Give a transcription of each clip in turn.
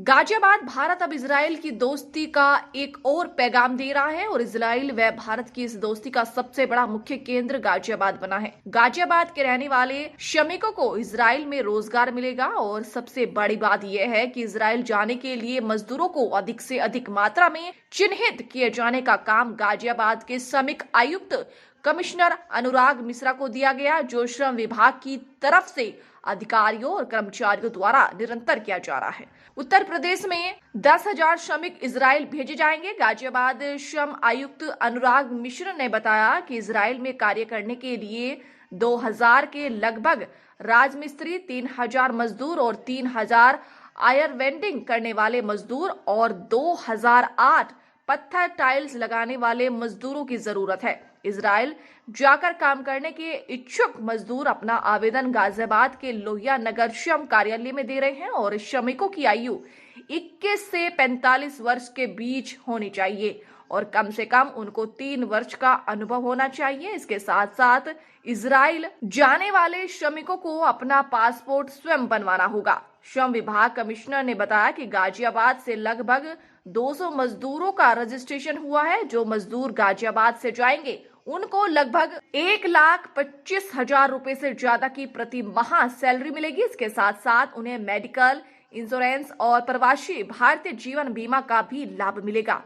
गाजियाबाद भारत अब इजराइल की दोस्ती का एक और पैगाम दे रहा है और इजराइल व भारत की इस दोस्ती का सबसे बड़ा मुख्य केंद्र गाजियाबाद बना है। गाजियाबाद के रहने वाले श्रमिकों को इजराइल में रोजगार मिलेगा और सबसे बड़ी बात यह है कि इजराइल जाने के लिए मजदूरों को अधिक से अधिक मात्रा में चिन्हित किए जाने का काम गाजियाबाद के श्रमिक आयुक्त कमिश्नर अनुराग मिश्रा को दिया गया, जो श्रम विभाग की तरफ से अधिकारियों और कर्मचारियों द्वारा निरंतर किया जा रहा है। उत्तर प्रदेश में 10,000 श्रमिक इजराइल भेजे जाएंगे। गाजियाबाद श्रम आयुक्त अनुराग मिश्र ने बताया कि इजराइल में कार्य करने के लिए 2,000 के लगभग राजमिस्त्री, 3,000 मजदूर और 3,000 आयर वेंडिंग करने वाले मजदूर और 2,008 पत्थर टाइल्स लगाने वाले मजदूरों की जरूरत है। इजराइल जाकर काम करने के इच्छुक मजदूर अपना आवेदन गाजियाबाद के लोहिया नगर श्रम कार्यालय में दे रहे हैं और श्रमिकों की आयु 21 से 45 वर्ष के बीच होनी चाहिए और कम से कम उनको 3 वर्ष का अनुभव होना चाहिए। इसके साथ साथ इजराइल जाने वाले श्रमिकों को अपना पासपोर्ट स्वयं बनवाना होगा। श्रम विभाग कमिश्नर ने बताया कि गाजियाबाद से लगभग 200 मजदूरों का रजिस्ट्रेशन हुआ है। जो मजदूर गाजियाबाद से जाएंगे उनको लगभग 1,25,000 रुपए से ज्यादा की प्रति माह सैलरी मिलेगी। इसके साथ साथ उन्हें मेडिकल इंश्योरेंस और प्रवासी भारतीय जीवन बीमा का भी लाभ मिलेगा।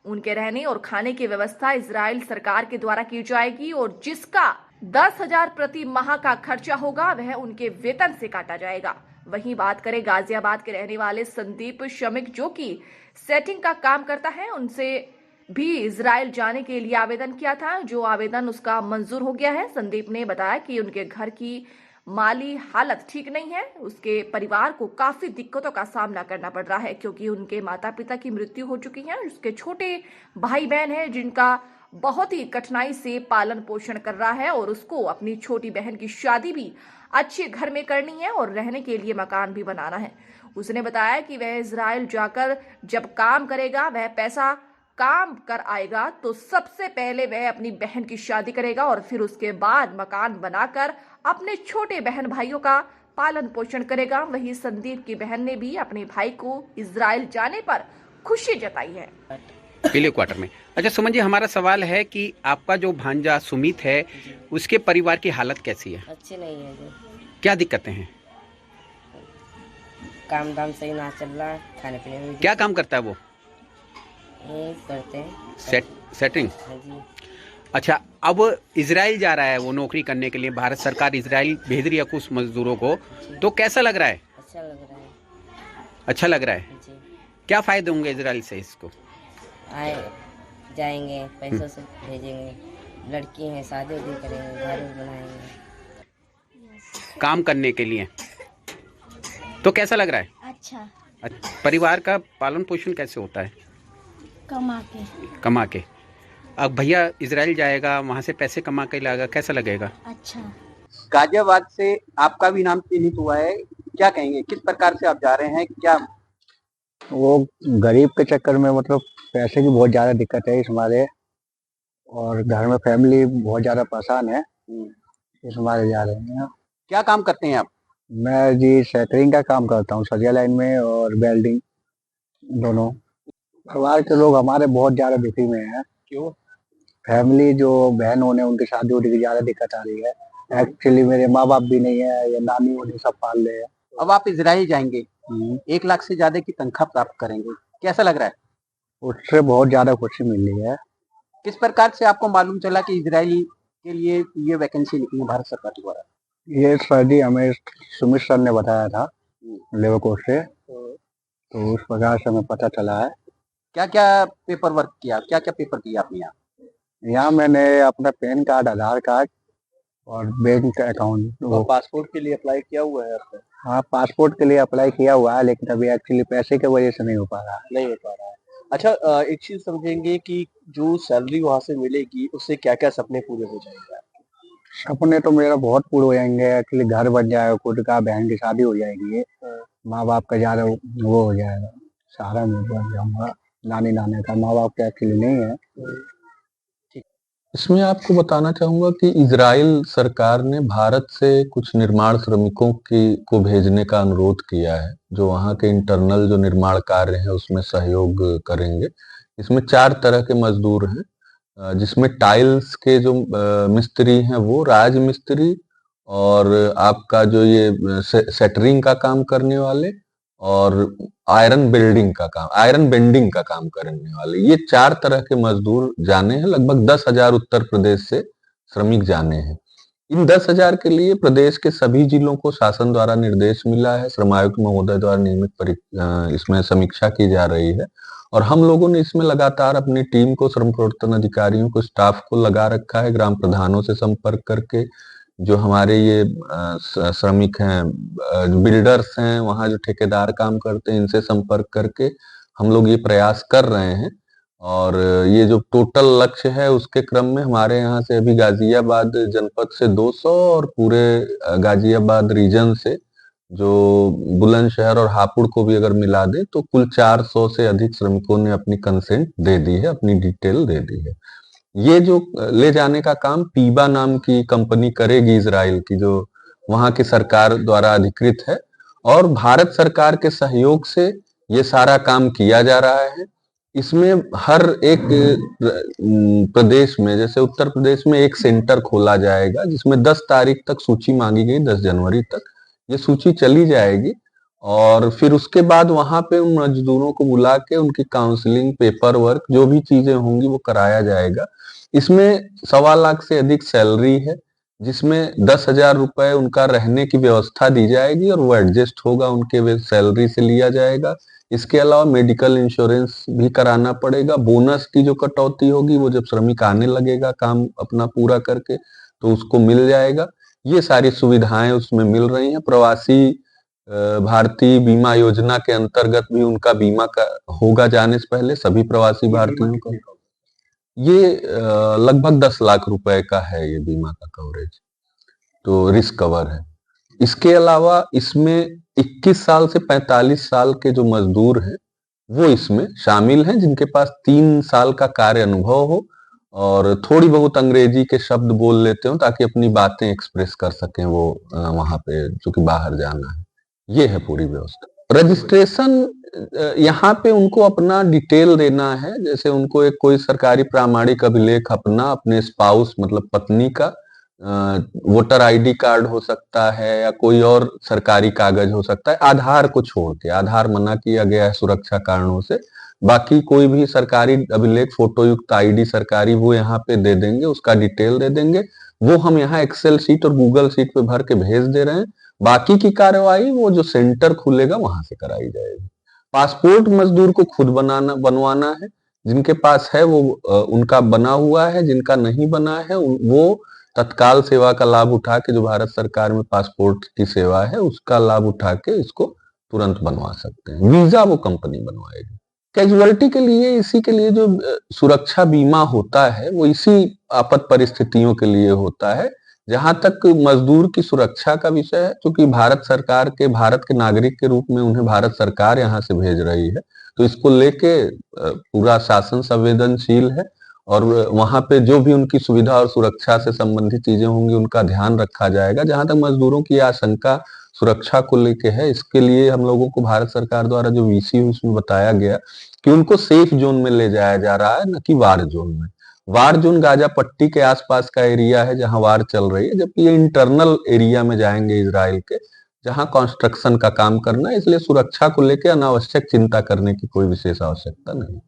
उनके रहने और खाने की व्यवस्था इजराइल सरकार के द्वारा की जाएगी और जिसका 10,000 प्रति माह का खर्चा होगा वह उनके वेतन से काटा जाएगा। वहीं बात करें गाजियाबाद के रहने वाले संदीप श्रमिक, जो कि सेटिंग का काम करता है, उनसे भी इजराइल जाने के लिए आवेदन किया था, जो आवेदन उसका मंजूर हो गया है। संदीप ने बताया कि उनके घर की माली हालत ठीक नहीं है। उसके परिवार को काफी दिक्कतों का सामना करना पड़ रहा है क्योंकि उनके माता पिता की मृत्यु हो चुकी है। उसके छोटे भाई बहन हैं जिनका बहुत ही कठिनाई से पालन पोषण कर रहा है और उसको अपनी छोटी बहन की शादी भी अच्छे घर में करनी है और रहने के लिए मकान भी बनाना है। उसने बताया कि वह इजराइल जाकर जब काम करेगा, वह पैसा काम कर आएगा तो सबसे पहले वह अपनी बहन की शादी करेगा और फिर उसके बाद मकान बनाकर अपने छोटे बहन भाइयों का पालन पोषण करेगा। वहीं संदीप की बहन ने भी अपने भाई को इजराइल जाने पर खुशी जताई है। पीले क्वार्टर में। अच्छा सुमन जी, हमारा सवाल है कि आपका जो भांजा सुमित है उसके परिवार की हालत कैसी है? अच्छी नहीं है जी। क्या दिक्कतें हैं? काम दाम सही ना चल रहा, खाने पीने में क्या काम करता है वो? यही करते हैं सेटिंग। हाँ जी। अच्छा, अब इजराइल जा रहा है वो नौकरी करने के लिए, भारत सरकार इजराइल भेज रही है कुछ मजदूरों को, तो कैसा लग रहा है? अच्छा लग रहा है। अच्छा लग रहा है। जी। क्या फायदे होंगे इजराइल से इसको? आए जाएंगे, पैसों से भेजेंगे, लड़की हैं, शादी उदी करेंगे, घर बनाएंगे काम करने के लिए। तो कैसा लग रहा है? अच्छा। परिवार का पालन पोषण कैसे होता है? कमा के। अब भैया इजराइल जाएगा, वहाँ से पैसे कमा के लाएगा, कैसा लगेगा? अच्छा। गाजियाबाद से आपका भी नाम चिन्हित हुआ है, क्या कहेंगे, किस प्रकार से आप जा रहे हैं? क्या वो गरीब के चक्कर में मतलब पैसे की बहुत ज़्यादा दिक्कत है इस हमारे, और घर में फैमिली बहुत ज़्यादा परेशान है, इस हमारे जा रहे हैं। क्या काम करते हैं आप? मैं जी सेटरिंग का काम करता हूँ, सरिया लाइन में और वेल्डिंग दोनों। परिवार के लोग हमारे बहुत ज़्यादा दुखी में हैं। क्यों? फैमिली जो बहन होने उनकी शादी होने की ज़्यादा दिक्कत आ रही है। एक्चुअली मेरे माँ बाप भी नहीं है, ये नानी उन्हें सब पाल रहे हैं। अब आप इजराइल जाएंगे, 1 लाख से ज्यादा की तनख्वाह प्राप्त करेंगे, कैसा लग रहा है? उससे बहुत ज़्यादा खुशी मिल रही है। किस प्रकार से आपको मालूम चला कि इजराइल के लिए ये वैकेंसी निकली है भारत सरकार द्वारा? ये सर जी हमें सुमित सर ने बताया था लेबर कोर्ट से, तो उस प्रकार से हमें पता चला है। क्या क्या पेपर वर्क किया, क्या क्या पेपर दिया आपने यहाँ? यहाँ मैंने अपना पैन कार्ड, आधार कार्ड और बैंक अकाउंट। वो पासपोर्ट के लिए अप्लाई किया हुआ है आपने? हाँ, पासपोर्ट के लिए अप्लाई किया हुआ है, लेकिन अभी एक्चुअली पैसे की वजह से नहीं हो पा रहा है। नहीं हो पा रहा है। अच्छा, एक चीज समझेंगे कि जो सैलरी वहां से मिलेगी उससे क्या क्या सपने पूरे हो जाएंगे? सपने तो मेरा बहुत पूरे हो जाएंगे, एक्चुअली घर बन जाएगा खुद का, बहन की शादी हो जाएगी, माँ बाप का ज्यादा वो हो जाएगा, सहारा मैं बन जाऊंगा, नानी नाना का। माँ बाप का एक्चुअली नहीं है। इसमें आपको बताना चाहूंगा कि इजराइल सरकार ने भारत से कुछ निर्माण श्रमिकों को भेजने का अनुरोध किया है, जो वहाँ के इंटरनल जो निर्माण कार्य है उसमें सहयोग करेंगे। इसमें 4 तरह के मजदूर हैं, जिसमें टाइल्स के जो मिस्त्री हैं वो राज मिस्त्री, और आपका जो ये सेटरिंग का काम करने वाले, और आयरन बेंडिंग का काम करने वाले, ये 4 तरह के मजदूर जाने हैं। लगभग 10,000 उत्तर प्रदेश से श्रमिक जाने हैं। इन 10,000 के लिए प्रदेश के सभी जिलों को शासन द्वारा निर्देश मिला है। श्रम आयुक्त महोदय द्वारा नियमित इसमें समीक्षा की जा रही है, और हम लोगों ने इसमें लगातार अपनी टीम को, श्रम प्रवर्तन अधिकारियों को, स्टाफ को लगा रखा है। ग्राम प्रधानों से संपर्क करके, जो हमारे ये श्रमिक हैं, बिल्डर्स हैं, वहाँ जो ठेकेदार काम करते हैं, इनसे संपर्क करके हम लोग ये प्रयास कर रहे हैं। और ये जो टोटल लक्ष्य है उसके क्रम में हमारे यहाँ से अभी गाजियाबाद जनपद से 200 और पूरे गाजियाबाद रीजन से जो बुलंदशहर और हापुड़ को भी अगर मिला दे तो कुल 400 से अधिक श्रमिकों ने अपनी कंसेंट दे दी है, अपनी डिटेल दे दी है। ये जो ले जाने का काम पीबा नाम की कंपनी करेगी, इजराइल की, जो वहां की सरकार द्वारा अधिकृत है, और भारत सरकार के सहयोग से ये सारा काम किया जा रहा है। इसमें हर एक प्रदेश में, जैसे उत्तर प्रदेश में एक सेंटर खोला जाएगा, जिसमें 10 तारीख तक सूची मांगी गई, 10 जनवरी तक ये सूची चली जाएगी, और फिर उसके बाद वहां पे उन मजदूरों को बुला के उनकी काउंसलिंग, पेपर वर्क, जो भी चीजें होंगी वो कराया जाएगा। इसमें 1.25 लाख से अधिक सैलरी है, जिसमें 10,000 रुपए उनका रहने की व्यवस्था दी जाएगी, और वो एडजस्ट होगा, उनके सैलरी से लिया जाएगा। इसके अलावा मेडिकल इंश्योरेंस भी कराना पड़ेगा। बोनस की जो कटौती होगी वो जब श्रमिक आने लगेगा काम अपना पूरा करके तो उसको मिल जाएगा। ये सारी सुविधाएं उसमें मिल रही हैं। प्रवासी भारतीय बीमा योजना के अंतर्गत भी उनका बीमा का होगा जाने से पहले, सभी प्रवासी भारतीयों का। ये लगभग 10 लाख रुपए का है ये बीमा का कवरेज, तो रिस्क कवर है। इसके अलावा इसमें 21 साल से 45 साल के जो मजदूर हैं वो इसमें शामिल हैं, जिनके पास 3 साल का कार्य अनुभव हो और थोड़ी बहुत अंग्रेजी के शब्द बोल लेते हो, ताकि अपनी बातें एक्सप्रेस कर सकें वो वहां पे, चूंकि बाहर जाना है। ये है पूरी व्यवस्था। रजिस्ट्रेशन यहाँ पे उनको अपना डिटेल देना है, जैसे उनको एक कोई सरकारी प्रामाणिक अभिलेख अपना, अपने स्पाउस मतलब पत्नी का, वोटर आईडी कार्ड हो सकता है या कोई और सरकारी कागज हो सकता है, आधार को छोड़ के। आधार मना किया गया है सुरक्षा कारणों से। बाकी कोई भी सरकारी अभिलेख, फोटो युक्त आईडी सरकारी, वो यहाँ पे दे देंगे, उसका डिटेल दे देंगे। वो हम यहाँ एक्सेल शीट और गूगल शीट पे भर के भेज दे रहे हैं। बाकी की कार्यवाही वो जो सेंटर खुलेगा वहां से कराई जाएगी। पासपोर्ट मजदूर को खुद बनवाना है। जिनके पास है वो उनका बना हुआ है, जिनका नहीं बना है वो तत्काल सेवा का लाभ उठा के, जो भारत सरकार में पासपोर्ट की सेवा है उसका लाभ उठा के इसको तुरंत बनवा सकते हैं। वीजा वो कंपनी बनवाएगी। कैजुअलिटी के लिए, इसी के लिए जो सुरक्षा बीमा होता है वो इसी आपात परिस्थितियों के लिए होता है। जहां तक मजदूर की सुरक्षा का विषय है, क्योंकि भारत के नागरिक के रूप में उन्हें भारत सरकार यहाँ से भेज रही है, तो इसको लेके पूरा शासन संवेदनशील है, और वहां पे जो भी उनकी सुविधा और सुरक्षा से संबंधित चीजें होंगी उनका ध्यान रखा जाएगा। जहां तक मजदूरों की आशंका सुरक्षा को लेके है, इसके लिए हम लोगों को भारत सरकार द्वारा जो वीसी उसमें बताया गया कि उनको सेफ जोन में ले जाया जा रहा है, न कि वार जोन में। वार जोन गाजा पट्टी के आसपास का एरिया है जहां वार चल रही है, जबकि ये इंटरनल एरिया में जाएंगे इजराइल के, जहां कंस्ट्रक्शन का काम करना है। इसलिए सुरक्षा को लेकर अनावश्यक चिंता करने की कोई विशेष आवश्यकता नहीं।